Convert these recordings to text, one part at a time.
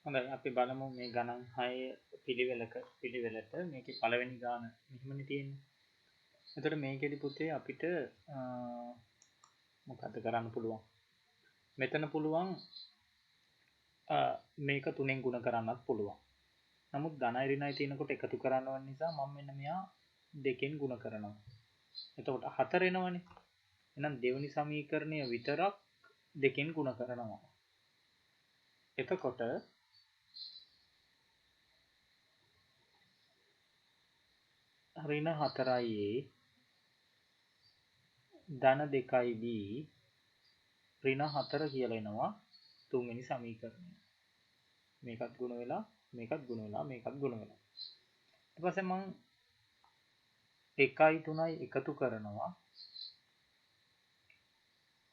හොඳයි අපි බලමු මේ ගණන් 6 පිළිවෙලට මේකේ පළවෙනි ගාන මෙහෙමනේ තියෙන්නේ. එතකොට මේකෙදි පුතේ අපිට මොකද්ද කරන්න පුළුවන්? මෙතන පුළුවන් මේක 3ෙන් ගුණ කරන්නත් පුළුවන්. නමුත් ධනයි ඍණයි තියෙනකොට එකතු කරන්න වෙන නිසා මම මෙන්න මෙයා 2කින් ගුණ කරනවා. එතකොට 4 එනවනේ. එහෙනම් දෙවෙනි සමීකරණය විතරක් 2කින් ගුණ කරනවා. එතකොට ඍණ 4යි ධන 2යි b ඍණ 4 කියලා එනවා තුන්වෙනි සමීකරණය. මේකත් ගුණ වෙලා මේකත් ගුණ වෙලා මේකත් ගුණ වෙලා. ඊට පස්සේ මම 1යි 3යි එකතු කරනවා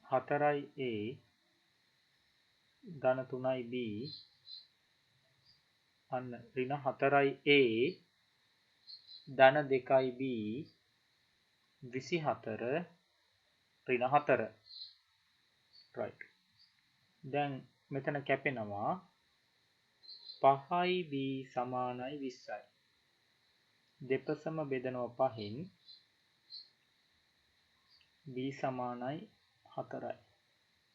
4යි a ධන 3යි b අන්න ඍණ 4යි a ධන 2යි b 24 ඍණ 4 right. දැන් මෙතන කැපෙනවා 5යි b සමානයි 20යි. දෙපසම බෙදනවා 5න් b සමානයි 4යි.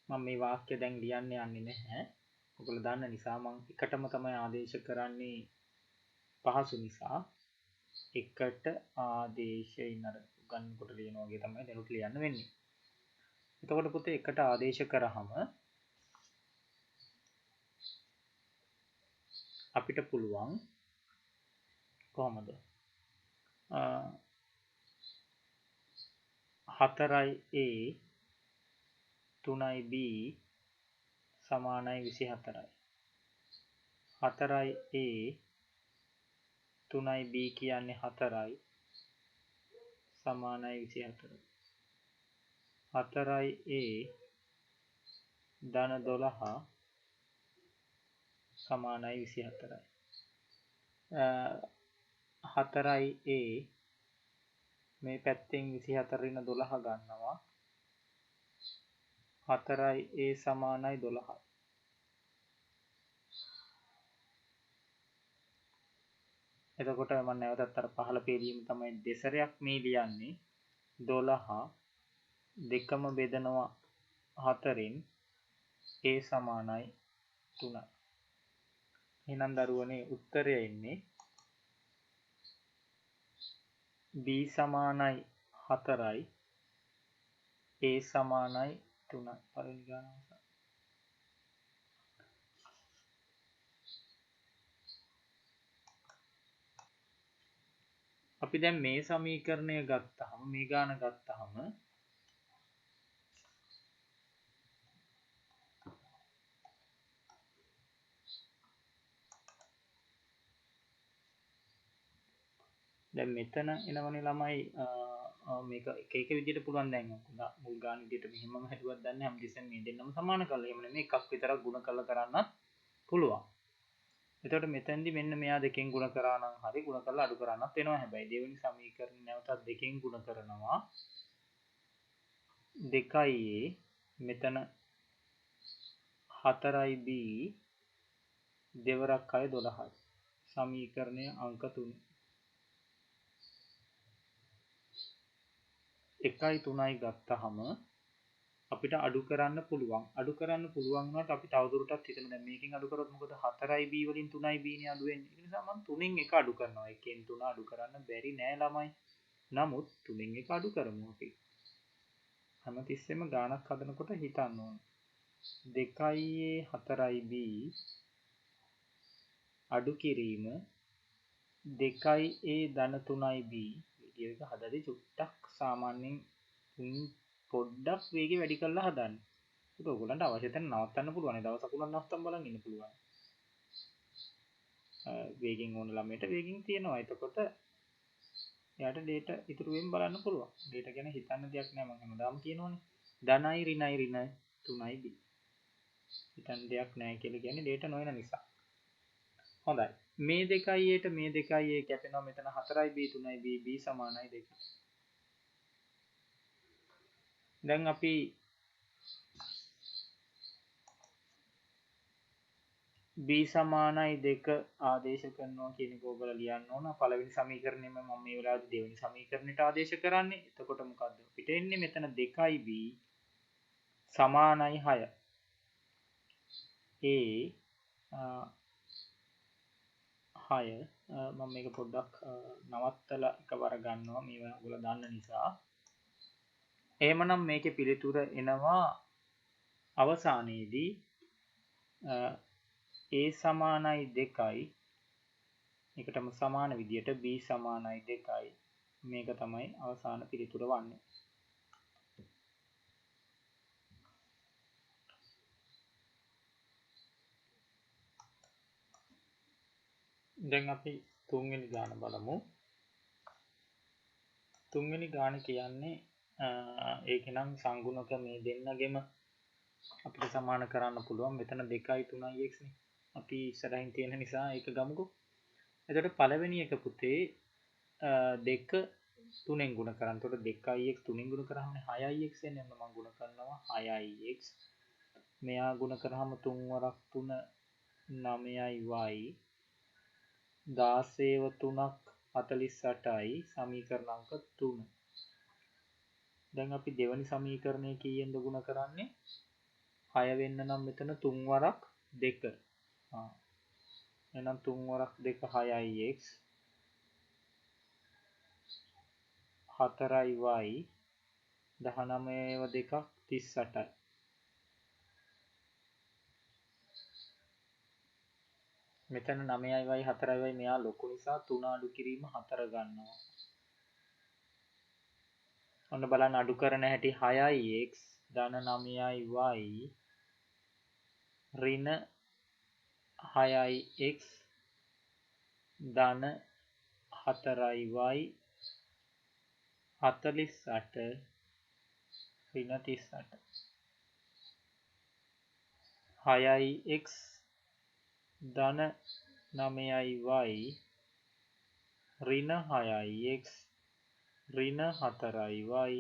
මම මේ වාක්‍ය දැන් ලියන්න යන්නේ නැහැ. ඔයගොල්ලෝ දන්න නිසා මම එකටම තමයි ආදේශ කරන්නේ පහසු නිසා. එකට ආදේශයෙන් අර ගන්නකොට ලියනවා වගේ තමයි දැනුත් ලියන්න වෙන්නේ. එතකොට පුතේ එකට ආදේශ කරාම අපිට පුළුවන් කොහොමද 4යි a 3යි b සමානයි 24යි. 4යි a 3යි b කියන්නේ 4යි සමානයි 24යි. 4යි a ධන 12 සමානයි 24යි. 4යි a මේ පැත්තෙන් 24 ඍණ 12 ගන්නවා. 4යි a සමානයි 12යි. එතකොට මම නැවතත් අර පහළ පේදීම තමයි දෙසරයක් මේ ලියන්නේ. 12 දෙකම බෙදනවා 4න් a සමානයි 3යි. එහෙනම් දරුවනේ උත්තරය එන්නේ b සමානයි 4යි a සමානයි 3යි. පළවෙනි ගාන අවසන්. අපි දැන් මේ සමීකරණය ගත්තාම මේ ගාන ගත්තාම දැන් මෙතන එනවනේ ළමයි මේක එක එක විදිහට පුළුවන් දැන් මුල් ගාන විදිහට මෙහෙමම හැදුවත් දන්නේ හැමතිස්සෙම මේ දෙන්නම සමාන කරලා එහෙම නෙමෙයි එකක් විතරක් ಗುಣ කරලා කරන්නත් පුළුවන්. එතකොට මෙතෙන්දි මෙන්න මෙයා දෙකෙන් ಗುಣ කරා නම් හරි ಗುಣ කරලා අඩු කරන්නත් වෙනවා. හැබැයි දෙවෙනි සමීකරණය නැවතත් දෙකෙන් ಗುಣ කරනවා 2යි මෙතන 4යි b දෙවරක් 6 12යි. සමීකරණය අංක 3. 1යි 3යි ගත්තාම අපිට අඩු කරන්න පුළුවන්. අඩු කරන්න පුළුවන් වුණාට අපි තවදුරටත් හිතමු දැන් මේකෙන් අඩු කරොත් මොකද 4යි b වලින් 3යි b නේ අඩු වෙන්නේ. ඒ නිසා මම 3න් 1 අඩු කරනවා. 1ෙන් 3 අඩු කරන්න බැරි නෑ ළමයි. නමුත් 3න් 1 අඩු කරමු අපි. හැමතිස්සෙම ගාණක් හදනකොට හිතන්න ඕන. 2යි 4යි b අඩු කිරීම 2යි a ධන 3යි b වීඩියෝ එක හදද්දී චුට්ටක් සාමාන්‍යයෙන් පොඩ්ඩක් වේගය වැඩි කරලා හදන්න. ඒක ඔයගොල්ලන්ට අවශ්‍ය තැන නවත්තන්න පුළුවන්. දවසක් උනත් නවත්තන් බලන් ඉන්න පුළුවන්. වේගෙන් ඕන ළමයට වේගෙන් තියෙනවා. එතකොට එයාට data ඉතුරු වෙන්න බලන්න පුළුවන්. data ගැන හිතන්න දෙයක් නෑ මම හැමදාම කියනවනේ. ධනයි ඍණයි ඍණ 3යි b. හිතන්න දෙයක් නෑ කියලා කියන්නේ data නොවන නිසා. හොඳයි. මේ 2යි aට මේ 2යි a කැපෙනවා මෙතන 4යි b 3යි b b සමානයි 2. දැන් අපි b සමානයි 2 ආදේශ කරනවා කියන එක ඔයගොල්ලෝ ලියන්න ඕන. පළවෙනි සමීකරණයම මම මේ වෙලාවේ දෙවෙනි සමීකරණයට ආදේශ කරන්නේ. එතකොට මොකද්ද? අපිට එන්නේ මෙතන 2b සමානයි 6. ඒ 6 මම මේක පොඩ්ඩක් නවත්තලා එකවර ගන්නවා මේවා ඔයගොල්ලෝ දන්න නිසා. එහෙමනම් මේකේ පිළිතුර එනවා අවසානයේදී a සමානයි 2යි ඒකටම සමාන විදියට b සමානයි 2යි මේක තමයි අවසාන පිළිතුර වන්නේ. දැන් අපි තුන්වෙනි ගාන බලමු. තුන්වෙනි ගාන කියන්නේ ඒකේ නම් සංගුණක මේ දෙන්නගෙම අපිට සමාන කරන්න පුළුවන්. මෙතන 2යි 3යි x නේ. අපි ඉස්සරහින් තියෙන නිසා ඒක ගමුකෝ. එතකොට පළවෙනි එක පුතේ 2 3ෙන් ගුණ කරන්න. එතකොට 2ix 3ෙන් ගුණ කරාම 6ix එන්නේ. මම ගුණ කරනවා 6ix. මෙයා ගුණ කරාම 3 වරක් 3 9y 16ව 3ක් 48යි සමීකරණ අංක 3. දැන් අපි දෙවැනි සමීකරණය කීයෙන්ද ගුණ කරන්නේ? 6 වෙන්න නම් මෙතන 3 වරක් 2. එහෙනම් 3 වරක් 2 6ix 4y 19ව 2ක් 38යි. මෙතන 9යි 4යි මෙයා ලොකු නිසා 3 අඩු කිරීම 4 ගන්නවා. ඔන්න බලන්න අඩු කරන හැටි 6ix ධන 9y ඍණ 6ix ධන 4y 48 ඍණ 38 6ix ධන 9y ඍණ 6ix ඍණ 4y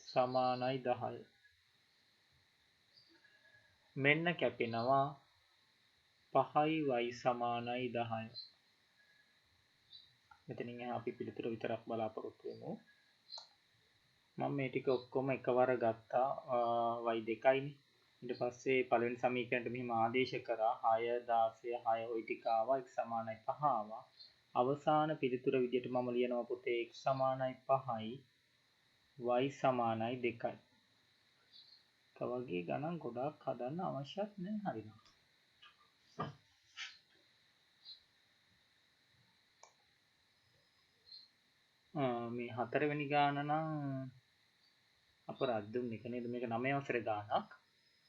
සමානයි 10. මෙන්න කැපෙනවා 5y සමානයි 10. මෙතනින් අපි පිළිතුර විතරක් බලාපොරොත්තු වෙමු. මම මේ ටික ඔක්කොම එකවර ගත්තා y 2යිනේ. ඊට පස්සේ පළවෙනි සමීකරණයට මෙහිම ආදේශ කරා 6 16 6 ওই ටික ආවා x සමානයි 5 ආවා. අවසාන පිළිතුර විදිහට මම ලියනවා පුතේ x සමානයි 5යි y සමානයි 2යි. කවගේ ගණන් ගොඩාක් හදන්න අවශ්‍යත් නැහැ හරිනවා. මේ හතරවෙනි ගාන නම් අපරාධ දුන්නේ එක නේද? මේක 9 වසරේ ගානක්.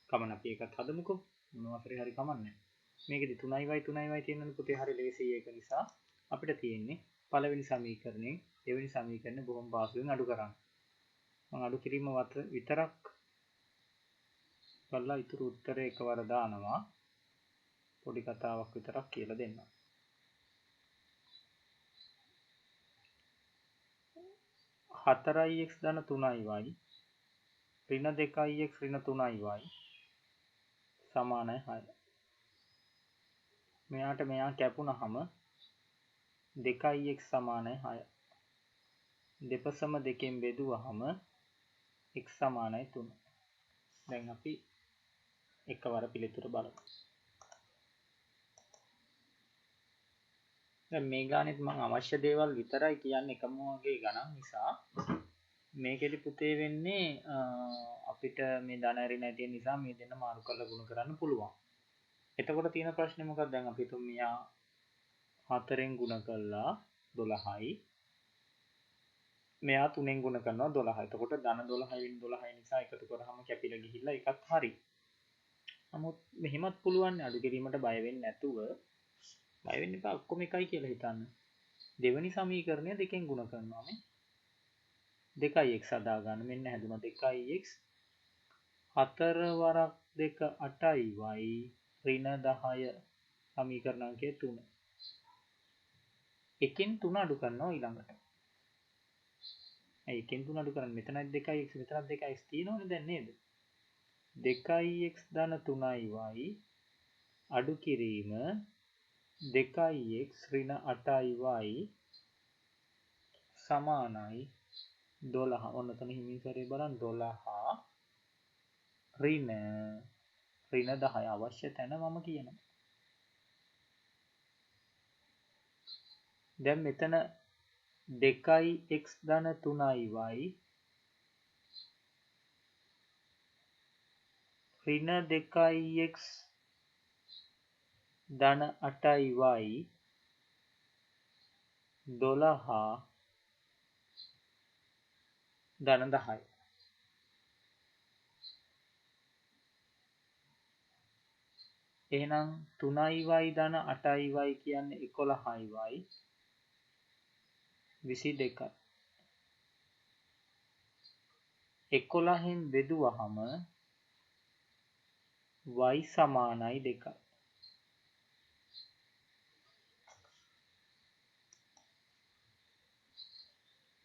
කමන අපි එකත් හදමුකෝ. 9 වසරේ හරි කමන්නේ. මේකෙදි 3y 3y තියෙනනේ පුතේ හරි ලේසි ඒක නිසා අපිට තියෙන්නේ පළවෙනි සමීකරණයෙන් දෙවෙනි සමීකරණය බොහොම පහසුවෙන් අඩු කරන්න. මම අඩු කිරීම විතරක් බලලා ඊටු උත්තරේ එකවර දානවා. පොඩි කතාවක් විතරක් කියලා දෙන්නම්. 4ix ධන 3y ඍණ 2ix ඍණ 3y සමානයි 6. මෙයාට මෙයා කැපුණාම 2ix සමානයි 6. දෙපසම දෙකෙන් බෙදුවහම x සමානයි 3. දැන් අපි එකවර පිළිතුර බලමු. දැන් මේ ගානෙත් මම අවශ්‍ය දේවල් විතරයි කියන්නේ එකම වගේ ගණන් නිසා මේකෙදි පුතේ වෙන්නේ අපිට මේ ධන ඍණ නැති නිසා මේ දෙන්න මාරු කරලා ගුණ කරන්න පුළුවන්. එතකොට තියෙන ප්‍රශ්නේ මොකක්ද? දැන් අපි හිතමු මෙයා 4ෙන් ගුණ කළා 12යි. මෙයා 3ෙන් ගුණ කරනවා 12යි. එතකොට ධන 12යි වෙන 12යි නිසා එකතු කරාම කැපිලා ගිහිල්ලා එකත් හරි. නමුත් මෙහෙමත් පුළුවන් අඩු කිරීමට බය වෙන්නේ නැතුව බය වෙන්න එපා ඔක්කොම එකයි කියලා හිතන්න. දෙවෙනි සමීකරණය දෙකෙන් ගුණ කරනවා මේ 2x හදා ගන්න. මෙන්න හැදුනා 2x 4 වරක් 2 8y ඍණ 10 සමීකරණ අංකය 3. එකෙන් 3 අඩු කරනවා ඊළඟට. එකෙන් 3 අඩු කරන්නේ මෙතනත් 2x මෙතනත් 2x තියෙනවනේ දැන් නේද? 2x ධන 3y අඩු කිරීම 2x ඍණ 8y සමානයි 12. ඔන්න තන හිමින් සැරේ බලන්න 12 ඍණ 10 අවශ්‍ය තැන මම කියනවා. දැන් මෙතන 2x ධන 3y ඍණ 2x ධන 8y 12 ධන 10. එහෙනම් 3y ධන 8y කියන්නේ 11y 22යි. 11න් බෙදුවහම y සමානයි 2යි.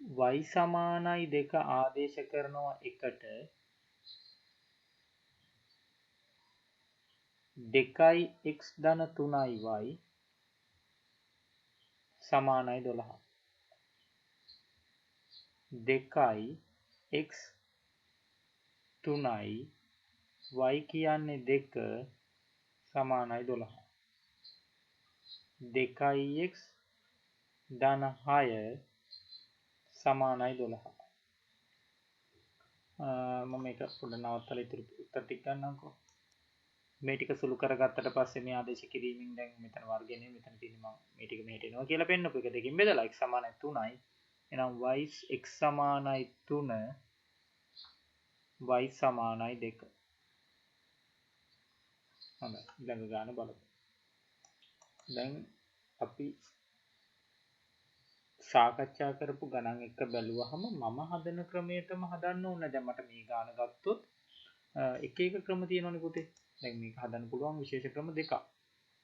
y සමානයි 2 ආදේශ කරනවා එකට 2x ධන 3y සමානයි 12. 2යි x 3යි y කියන්නේ 2 සමානයි 12. 2x ධන 6 සමානයි 12. මම මේක පොඩ්ඩක් නවත්තලා ඉතුරු උත්තර ටික ගන්නම්කෝ. මේ ටික සුළු කරගත්තට පස්සේ මේ ආදේශ කිරීමෙන් දැන් මෙතන වර්ගනේ මෙතන තියෙන මම මේ ටික මෙහෙට එනවා කියලා පෙන්නපු එක දෙකකින් බෙදලා x සමානයි 3යි. එහෙනම් y x සමානයි 3 y සමානයි 2. හොඳයි ඊළඟ ගාන බලමු. දැන් අපි සාකච්ඡා කරපු ගණන් එක බැලුවහම මම හදන ක්‍රමයටම හදන්න ඕන. දැන් මට මේ ගාන ගත්තොත් එක එක ක්‍රම තියෙනවනේ පුතේ. දැන් මේක හදන්න පුළුවන් විශේෂ ක්‍රම දෙකක්.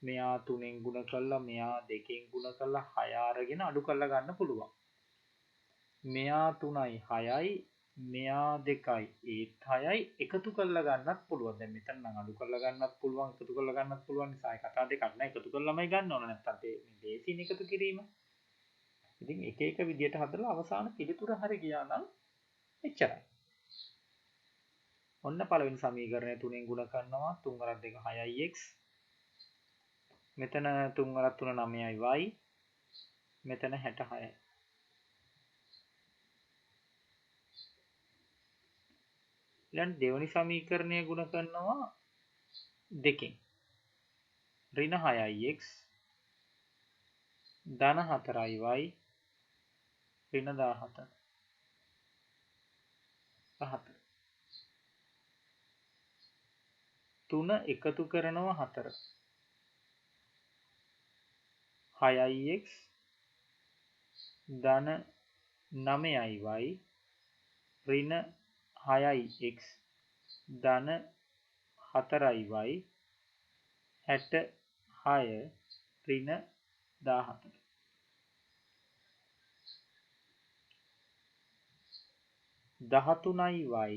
මෙයා 3ෙන් ගුණ කරලා මෙයා 2ෙන් ගුණ කරලා 6 අරගෙන අඩු කරලා ගන්න පුළුවන්. මෙයා 3යි 6යි මෙයා 2යි ඒත් 6යි එකතු කරලා ගන්නත් පුළුවන්. දැන් මෙතන නම් අඩු කරලා ගන්නත් පුළුවන් එකතු කරලා ගන්නත් පුළුවන්. නිසා කතා දෙකක් නෑ එකතු කරලාමයි ගන්න ඕන. නැත්තම් මේ බේසින් එකතු කිරීම. ඉතින් එක එක විදියට හදලා අවසාන පිළිතුර හරි ගියා නම් එච්චරයි. ඔන්න පළවෙනි සමීකරණය 3ෙන් ගුණ කරනවා 3 වරක් 2 6ix. මෙතන 3 වරක් 3 9යි y. මෙතන 66යි. ඊළඟ දෙවෙනි සමීකරණය ගුණ කරනවා 2කින්. ඍණ 6ix ධන 4යි y ඍණ 17. 3 එකතු කරනවා 4. 6ix ධන 9යි y ඍණ 6ix ධන 4යි y 66 ඍණ 17. 13යි y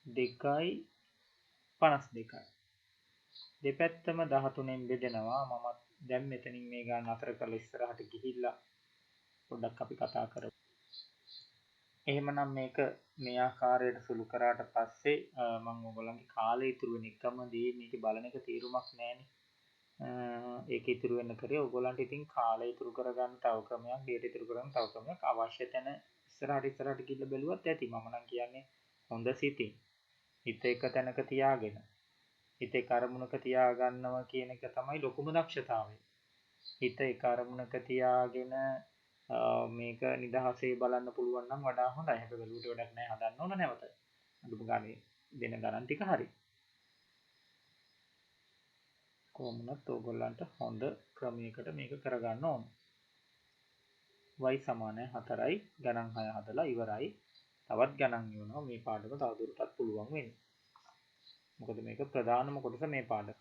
2යි 52යි. දෙපැත්තම 13න් බෙදෙනවා. මම දැන් මෙතනින් මේ ගාන අතර කරලා ඉස්සරහට ගිහිල්ලා පොඩ්ඩක් අපි කතා කරමු. එහෙමනම් මේක මේ ආකාරයට සුළු කරාට පස්සේ මම ඔයගොල්ලන්ගේ කාලය ඉතුරු වෙන එකම දේ මේක බලන එක තීරුමක් නැහැනේ. ඒක ඉතුරු වෙන්න කරේ ඔයගොල්ලන්ට ඉතින් කාලය ඉතුරු කරගන්න තව ක්‍රමයක්, ඩේටා ඉතුරු කරගන්න තව ක්‍රමයක් අවශ්‍ය තැන ඉස්සරහට ගිහිල්ලා බැලුවත් ඇති. මම නම් කියන්නේ හොඳ සිතින් හිත එක තැනක තියාගෙන හිත එක අරමුණක තියාගන්නවා කියන එක තමයි ලොකුම දක්ෂතාවය. හිත එක අරමුණක තියාගෙන මේක නිදහසේ බලන්න පුළුවන් නම් වඩා හොඳයි. හැබැයි බැලුවට වැඩක් නැහැ හදන්න ඕන නැවත. අඳුම ගානේ දෙන ගණන් ටික හරි. කොහොමවත් ඕගොල්ලන්ට හොඳ ක්‍රමයකට මේක කරගන්න ඕන. y සමානයි 4යි ගණන් 6 හදලා ඉවරයි. තවත් ගණන් වෙනවා මේ පාඩම තවදුරටත් පුළුවන් වෙන්නේ. මොකද මේක ප්‍රධානම කොටස මේ පාඩම.